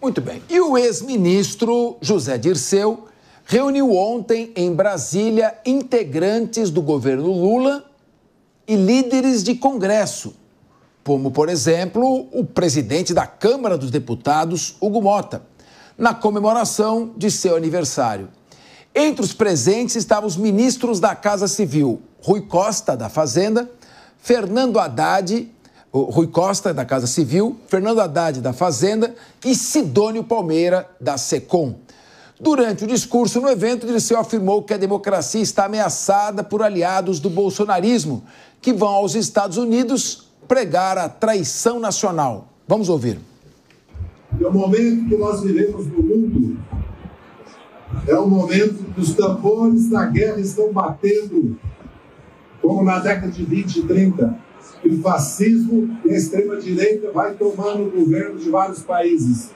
Muito bem. E o ex-ministro José Dirceu reuniu ontem em Brasília integrantes do governo Lula e líderes de Congresso, como, por exemplo, o presidente da Câmara dos Deputados, Hugo Motta, na comemoração de seu aniversário. Entre os presentes estavam os ministros da Casa Civil, Rui Costa, da Fazenda, Rui Costa, da Casa Civil, Fernando Haddad, da Fazenda e Sidônio Palmeira, da SECOM. Durante o discurso no evento, Dirceu afirmou que a democracia está ameaçada por aliados do bolsonarismo, que vão aos Estados Unidos pregar a traição nacional. Vamos ouvir. É o momento que nós vivemos no mundo, é o momento que os tambores da guerra estão batendo, como na década de 20 e 30. O fascismo e a extrema-direita vai tomando o governo de vários países.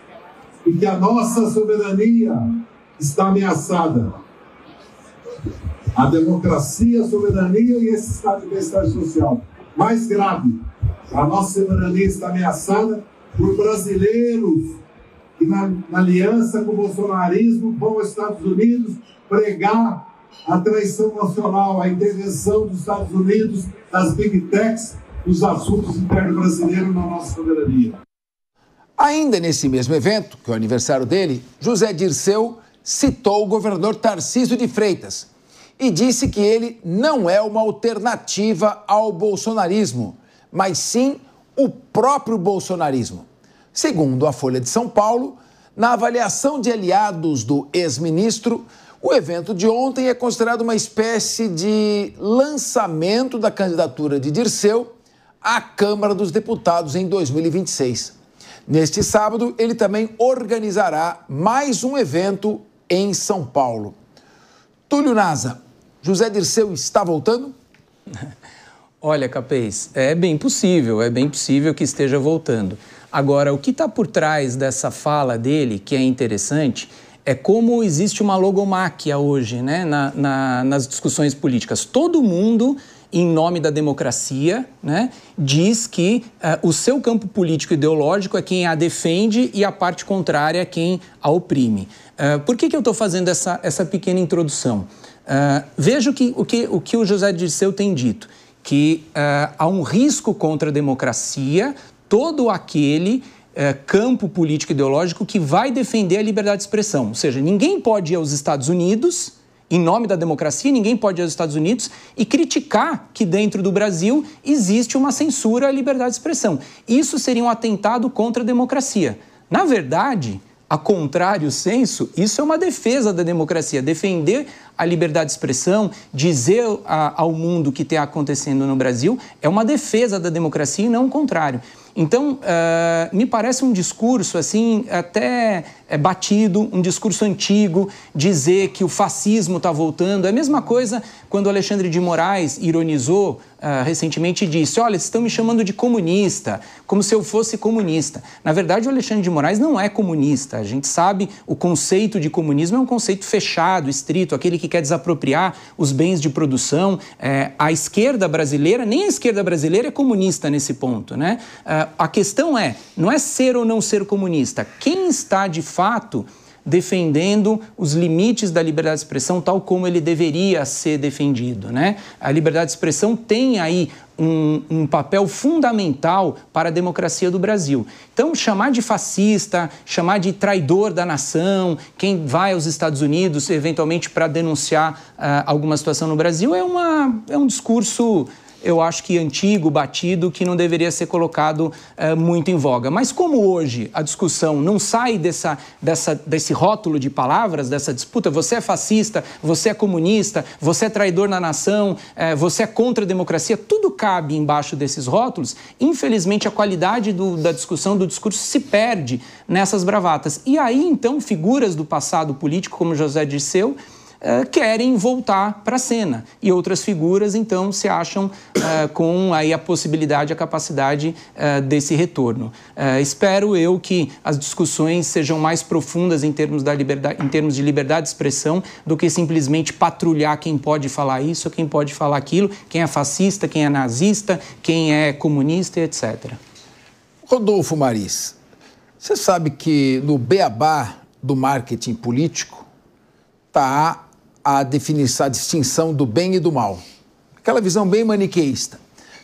E que a nossa soberania está ameaçada. A democracia, a soberania e esse estado de bem-estar social. Mais grave, a nossa soberania está ameaçada por brasileiros que, na aliança com o bolsonarismo, vão aos Estados Unidos pregar a traição nacional, a intervenção dos Estados Unidos, das Big Techs, nos assuntos internos brasileiros na nossa soberania. Ainda nesse mesmo evento, que é o aniversário dele, José Dirceu citou o governador Tarcísio de Freitas e disse que ele não é uma alternativa ao bolsonarismo, mas sim o próprio bolsonarismo. Segundo a Folha de São Paulo, na avaliação de aliados do ex-ministro, o evento de ontem é considerado uma espécie de lançamento da candidatura de Dirceu à Câmara dos Deputados em 2026. Neste sábado, ele também organizará mais um evento em São Paulo. Túlio Naza, José Dirceu está voltando? Olha, Capês, é bem possível que esteja voltando. Agora, o que está por trás dessa fala dele, que é interessante, é como existe uma logomáquia hoje, né, nas discussões políticas. Todo mundo, em nome da democracia, né, diz que o seu campo político ideológico é quem a defende e a parte contrária é quem a oprime. Por que eu estou fazendo essa pequena introdução? Veja o que o José Dirceu tem dito, que há um risco contra a democracia, todo aquele campo político ideológico que vai defender a liberdade de expressão. Ou seja, ninguém pode ir aos Estados Unidos, em nome da democracia, ninguém pode ir aos Estados Unidos e criticar que dentro do Brasil existe uma censura à liberdade de expressão. Isso seria um atentado contra a democracia. Na verdade, a contrário senso, isso é uma defesa da democracia. Defender a liberdade de expressão, dizer ao mundo o que está acontecendo no Brasil, é uma defesa da democracia e não o contrário. Então, me parece um discurso assim, até batido, um discurso antigo, dizer que o fascismo está voltando. É a mesma coisa quando o Alexandre de Moraes ironizou recentemente e disse: olha, estão me chamando de comunista, como se eu fosse comunista. Na verdade, o Alexandre de Moraes não é comunista. A gente sabe, o conceito de comunismo é um conceito fechado, estrito, aquele que quer desapropriar os bens de produção. A esquerda brasileira, nem a esquerda brasileira é comunista nesse ponto, né? A questão não é ser ou não ser comunista. Quem está, de fato, defendendo os limites da liberdade de expressão tal como ele deveria ser defendido, né? A liberdade de expressão tem aí um papel fundamental para a democracia do Brasil. Então, chamar de fascista, chamar de traidor da nação, quem vai aos Estados Unidos, eventualmente, para denunciar alguma situação no Brasil, é um discurso, eu acho que antigo, batido, que não deveria ser colocado muito em voga. Mas como hoje a discussão não sai desse rótulo de palavras, dessa disputa, você é fascista, você é comunista, você é traidor na nação, você é contra a democracia, tudo cabe embaixo desses rótulos, infelizmente a qualidade da discussão, do discurso se perde nessas bravatas. E aí, então, figuras do passado político, como José Dirceu, querem voltar para a cena. E outras figuras, então, se acham com aí a possibilidade, a capacidade desse retorno. Espero eu que as discussões sejam mais profundas em termos de liberdade de expressão do que simplesmente patrulhar quem pode falar isso, quem pode falar aquilo, quem é fascista, quem é nazista, quem é comunista, etc. Rodolfo Maris, Você sabe que no beabá do marketing político está a distinção do bem e do mal. Aquela visão bem maniqueísta.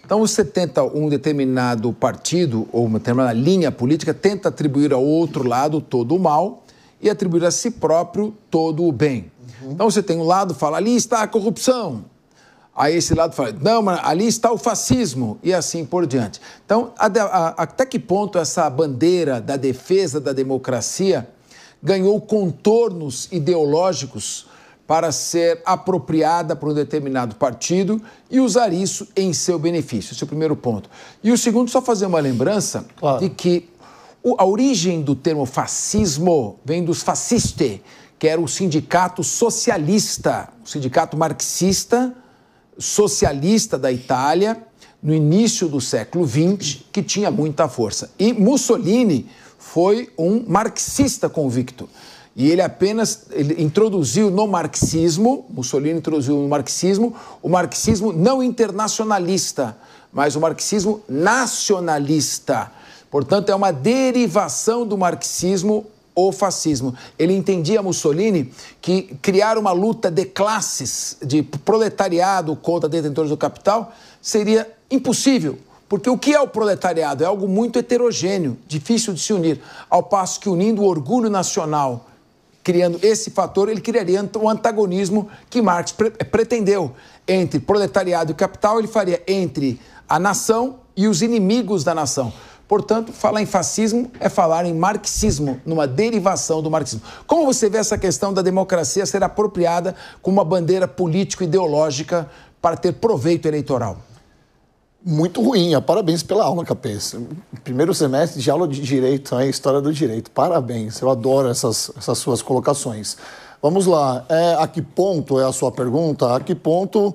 Então, você tenta um determinado partido ou uma determinada linha política, tenta atribuir ao outro lado todo o mal e atribuir a si próprio todo o bem. Então, você tem um lado que fala, ali está a corrupção. Aí esse lado fala, não, mas ali está o fascismo, e assim por diante. Então, até que ponto essa bandeira da defesa da democracia ganhou contornos ideológicos para ser apropriada por um determinado partido e usar isso em seu benefício. Esse é o primeiro ponto. E o segundo, só fazer uma lembrança de que a origem do termo fascismo vem dos fasciste, que era o sindicato socialista, o sindicato marxista socialista da Itália, no início do século XX, que tinha muita força. E Mussolini foi um marxista convicto. E ele introduziu no marxismo, Mussolini introduziu no marxismo, o marxismo não internacionalista, mas o marxismo nacionalista. Portanto, é uma derivação do marxismo, o fascismo. Ele entendia, Mussolini, que criar uma luta de classes, de proletariado contra detentores do capital, seria impossível. Porque o que é o proletariado? É algo muito heterogêneo, difícil de se unir. Ao passo que, unindo o orgulho nacional, criando esse fator, ele criaria um antagonismo que Marx pretendeu. Entre proletariado e capital, ele faria entre a nação e os inimigos da nação. Portanto, falar em fascismo é falar em marxismo, numa derivação do marxismo. Como você vê essa questão da democracia ser apropriada como uma bandeira político-ideológica para ter proveito eleitoral? Muito ruim. Parabéns pela aula, Capês. Primeiro semestre de aula de direito, história do direito. Parabéns. Eu adoro essas suas colocações. Vamos lá. A que ponto é a sua pergunta? A que ponto...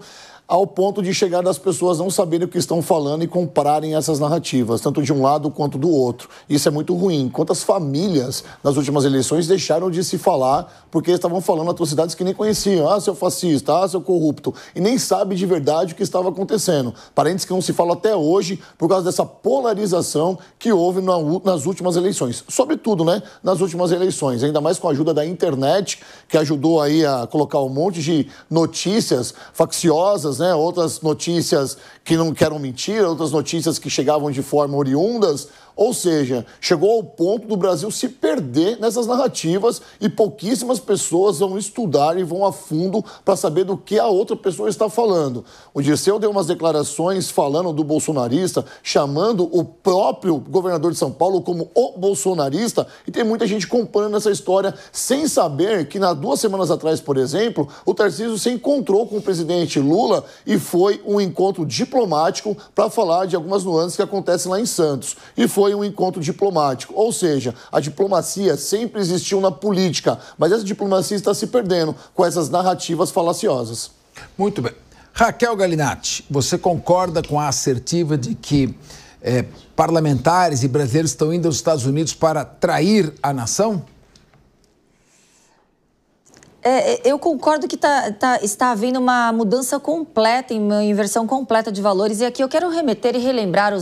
ao ponto de chegar das pessoas não saberem o que estão falando e comprarem essas narrativas, tanto de um lado quanto do outro. Isso é muito ruim. Quantas famílias nas últimas eleições deixaram de se falar porque estavam falando atrocidades que nem conheciam. Ah, seu fascista, ah, seu corrupto. E nem sabe de verdade o que estava acontecendo. Parentes que não se falam até hoje por causa dessa polarização que houve nas últimas eleições. Sobretudo, né, nas últimas eleições. Ainda mais com a ajuda da internet, que ajudou aí a colocar um monte de notícias facciosas, né? Outras notícias que não eram mentira, outras notícias que chegavam de forma oriundas. Ou seja, chegou ao ponto do Brasil se perder nessas narrativas e pouquíssimas pessoas vão estudar e vão a fundo para saber do que a outra pessoa está falando. O Dirceu deu umas declarações falando do bolsonarista, chamando o próprio governador de São Paulo como o bolsonarista, e tem muita gente comprando essa história sem saber que, 2 semanas atrás, por exemplo, o Tarcísio se encontrou com o presidente Lula e foi um encontro diplomático para falar de algumas nuances que acontecem lá em Santos. E foi um encontro diplomático, ou seja, a diplomacia sempre existiu na política, mas essa diplomacia está se perdendo com essas narrativas falaciosas. Muito bem. Raquel Galinatti, você concorda com a assertiva de que parlamentares e brasileiros estão indo aos Estados Unidos para trair a nação? Eu concordo que está havendo uma mudança completa, uma inversão completa de valores. E aqui eu quero remeter e relembrar a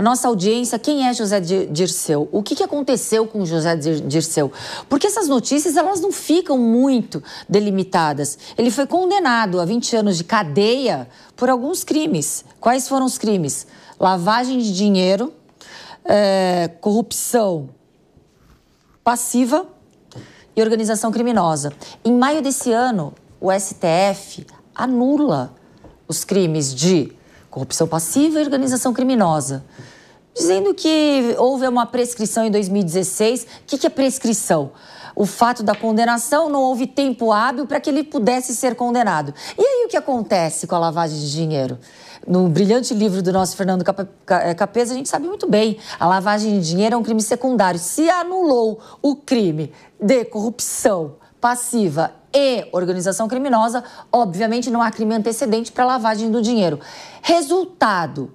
nossa audiência, quem é José Dirceu? O que aconteceu com José Dirceu? Porque essas notícias, elas não ficam muito delimitadas. Ele foi condenado a 20 anos de cadeia por alguns crimes. Quais foram os crimes? Lavagem de dinheiro, corrupção passiva e organização criminosa. Em maio desse ano, o STF anula os crimes de corrupção passiva e organização criminosa, dizendo que houve uma prescrição em 2016. O que é prescrição? O fato da condenação, não houve tempo hábil para que ele pudesse ser condenado. E aí o que acontece com a lavagem de dinheiro? No brilhante livro do nosso Fernando Capês, a gente sabe muito bem, a lavagem de dinheiro é um crime secundário. Se anulou o crime de corrupção passiva e organização criminosa, obviamente não há crime antecedente para lavagem do dinheiro. Resultado,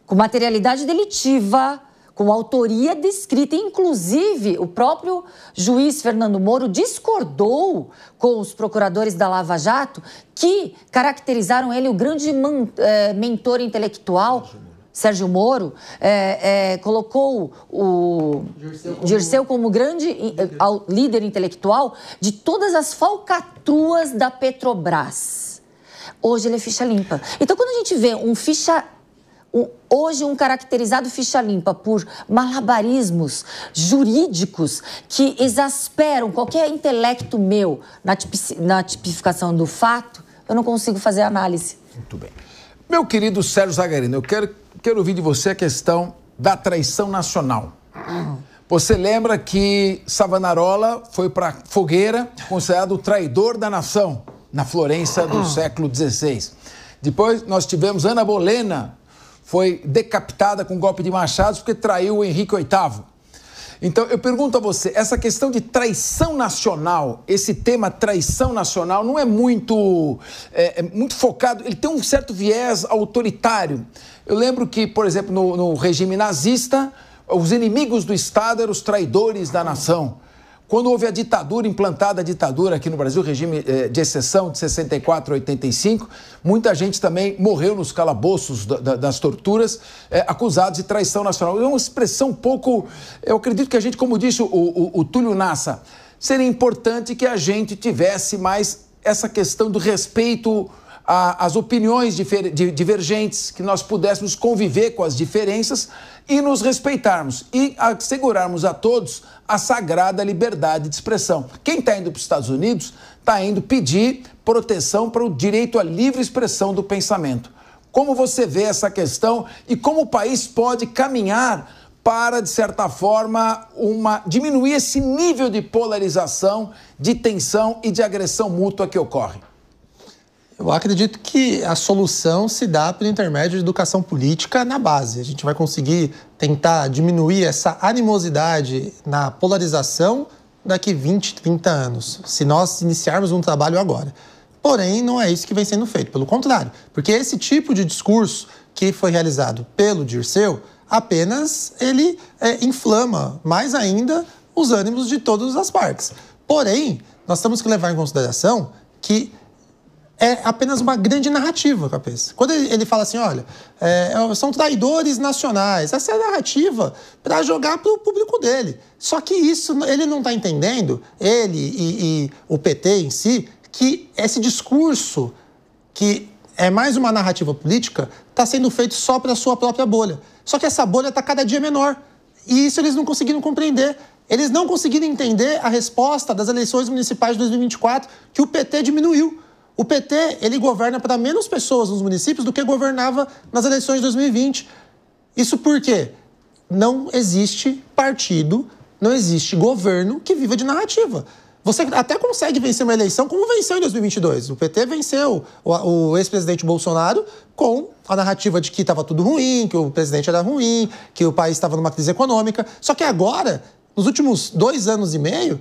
com materialidade delitiva, com autoria descrita, inclusive o próprio juiz Fernando Moro discordou com os procuradores da Lava Jato, que caracterizaram ele o grande mentor intelectual, Sérgio Moro, colocou o Dirceu como grande líder intelectual de todas as falcatruas da Petrobras. Hoje ele é ficha limpa. Então, quando a gente vê hoje um caracterizado ficha limpa por malabarismos jurídicos que exasperam qualquer intelecto meu na tipificação do fato, eu não consigo fazer análise. Muito bem. Meu querido Sérgio Zagarino, eu quero ouvir de você a questão da traição nacional. Você lembra que Savonarola foi para a fogueira considerado o traidor da nação na Florença do século XVI. Depois nós tivemos Ana Bolena, foi decapitada com golpe de machado porque traiu o Henrique VIII. Então, eu pergunto a você, essa questão de traição nacional, esse tema traição nacional não é muito focado, ele tem um certo viés autoritário. Eu lembro que, por exemplo, no regime nazista, os inimigos do Estado eram os traidores da nação. Quando houve a ditadura, implantada a ditadura aqui no Brasil, regime de exceção de 64 a 85, muita gente também morreu nos calabouços das torturas, acusados de traição nacional. É uma expressão um pouco... Eu acredito que a gente, como disse o Túlio Nassa, seria importante que a gente tivesse mais essa questão do respeito às opiniões divergentes, que nós pudéssemos conviver com as diferenças e nos respeitarmos e assegurarmos a todos a sagrada liberdade de expressão. Quem está indo para os Estados Unidos está indo pedir proteção para o direito à livre expressão do pensamento. Como você vê essa questão e como o país pode caminhar para, de certa forma, diminuir esse nível de polarização, de tensão e de agressão mútua que ocorre? Eu acredito que a solução se dá pelo intermédio de educação política na base. A gente vai conseguir tentar diminuir essa animosidade na polarização daqui 20, 30 anos, se nós iniciarmos um trabalho agora. Porém, não é isso que vem sendo feito, pelo contrário. Porque esse tipo de discurso que foi realizado pelo Dirceu, apenas ele inflama mais ainda os ânimos de todas as partes. Porém, nós temos que levar em consideração que é apenas uma grande narrativa, Capês. Quando ele fala assim, olha, são traidores nacionais, essa é a narrativa para jogar para o público dele. Só que isso ele não está entendendo, ele e o PT em si, que esse discurso, que é mais uma narrativa política, está sendo feito só para a sua própria bolha. Só que essa bolha está cada dia menor. E isso eles não conseguiram compreender. Eles não conseguiram entender a resposta das eleições municipais de 2024, que o PT diminuiu. O PT, ele governa para menos pessoas nos municípios do que governava nas eleições de 2020. Isso por quê? Não existe partido, não existe governo que viva de narrativa. Você até consegue vencer uma eleição como venceu em 2022. O PT venceu o ex-presidente Bolsonaro com a narrativa de que estava tudo ruim, que o presidente era ruim, que o país estava numa crise econômica. Só que agora, nos últimos 2 anos e meio...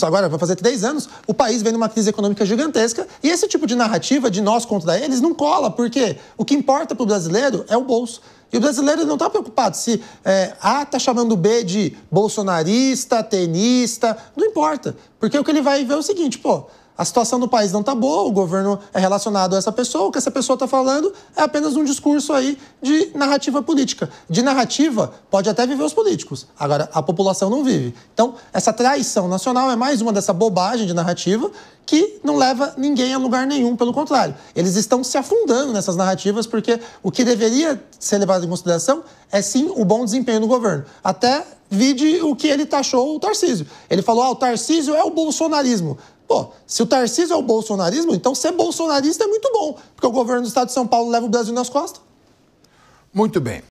agora vai fazer 3 anos, o país vem numa crise econômica gigantesca e esse tipo de narrativa de nós contra eles não cola, porque o que importa para o brasileiro é o bolso. E o brasileiro não está preocupado se A está chamando B de bolsonarista, tenista, não importa. Porque o que ele vai ver é o seguinte, a situação do país não está boa, o governo é relacionado a essa pessoa, o que essa pessoa está falando é apenas um discurso aí de narrativa política. De narrativa, pode até viver os políticos, agora a população não vive. Então, essa traição nacional é mais uma dessa bobagem de narrativa que não leva ninguém a lugar nenhum, pelo contrário. Eles estão se afundando nessas narrativas porque o que deveria ser levado em consideração é sim o bom desempenho do governo. Até vide o que ele taxou o Tarcísio. Ele falou, o Tarcísio é o bolsonarismo. Se o Tarcísio é o bolsonarismo, então ser bolsonarista é muito bom, porque o governo do estado de São Paulo leva o Brasil nas costas. Muito bem.